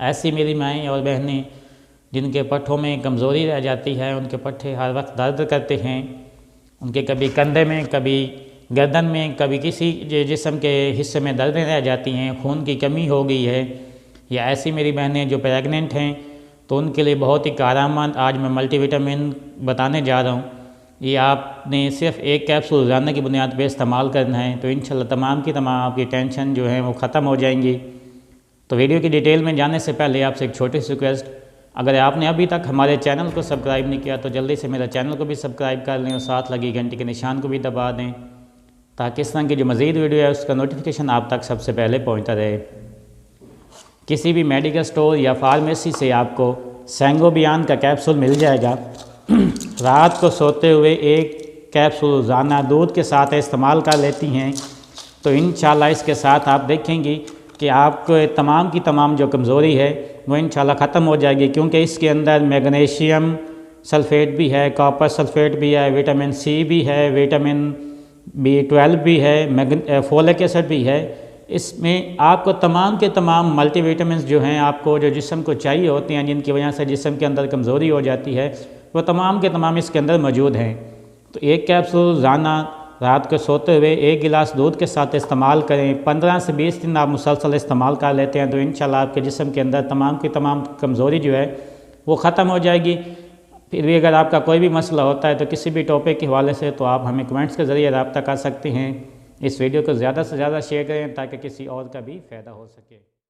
ऐसी मेरी माएँ और बहनें जिनके पट्ठों में कमज़ोरी रह जाती है, उनके पट्ठे हर वक्त दर्द करते हैं, उनके कभी कंधे में, कभी गर्दन में, कभी किसी जिस्म के हिस्से में दर्दें रह जाती हैं, खून की कमी हो गई है, या ऐसी मेरी बहनें जो प्रेग्नेंट हैं, तो उनके लिए बहुत ही कारआमद आज मैं मल्टीविटामिन बताने जा रहा हूँ। ये आपने सिर्फ एक कैप्सूल रोज़ाना की बुनियाद पर इस्तेमाल करना है, तो इंशाल्लाह तमाम की तमाम आपकी टेंशन जो है वो ख़त्म हो जाएंगी। तो वीडियो की डिटेल में जाने से पहले आपसे एक छोटी सी रिक्वेस्ट, अगर आपने अभी तक हमारे चैनल को सब्सक्राइब नहीं किया तो जल्दी से मेरे चैनल को भी सब्सक्राइब कर लें और साथ लगी घंटी के निशान को भी दबा दें, ताकि इस तरह की जो मज़ीद वीडियो है उसका नोटिफिकेशन आप तक सबसे पहले पहुंचता रहे। किसी भी मेडिकल स्टोर या फार्मेसी से आपको सेंगोबियान का कैप्सूल मिल जाएगा। रात को सोते हुए एक कैप्सूल रोज़ाना दूध के साथ इस्तेमाल कर लेती हैं तो इंशाल्लाह इसके साथ आप देखेंगी कि आपको तमाम की तमाम जो कमज़ोरी है वो इंशाल्लाह ख़त्म हो जाएगी, क्योंकि इसके अंदर मैग्नीशियम सल्फ़ेट भी है, कॉपर सल्फ़ेट भी है, विटामिन सी भी है, विटामिन B12 भी है, फोलिक एसिड भी है। इसमें आपको तमाम के तमाम मल्टीविटामिन जो हैं आपको जो जिस्म को चाहिए होते हैं, जिनकी वजह से जिस्म के अंदर कमज़ोरी हो जाती है, वो तमाम के तमाम इसके अंदर मौजूद हैं। तो एक कैप्सूल रोज़ाना रात को सोते हुए एक गिलास दूध के साथ इस्तेमाल करें। 15 से 20 दिन आप मुसलसल इस्तेमाल कर लेते हैं तो इंशाल्लाह आपके जिस्म के अंदर तमाम की तमाम कमज़ोरी जो है वो ख़त्म हो जाएगी। फिर भी अगर आपका कोई भी मसला होता है तो किसी भी टॉपिक के हवाले से तो आप हमें कमेंट्स के ज़रिए रब्ता कर सकते हैं। इस वीडियो को ज़्यादा से ज़्यादा शेयर करें ताकि किसी और का भी फ़ायदा हो सके।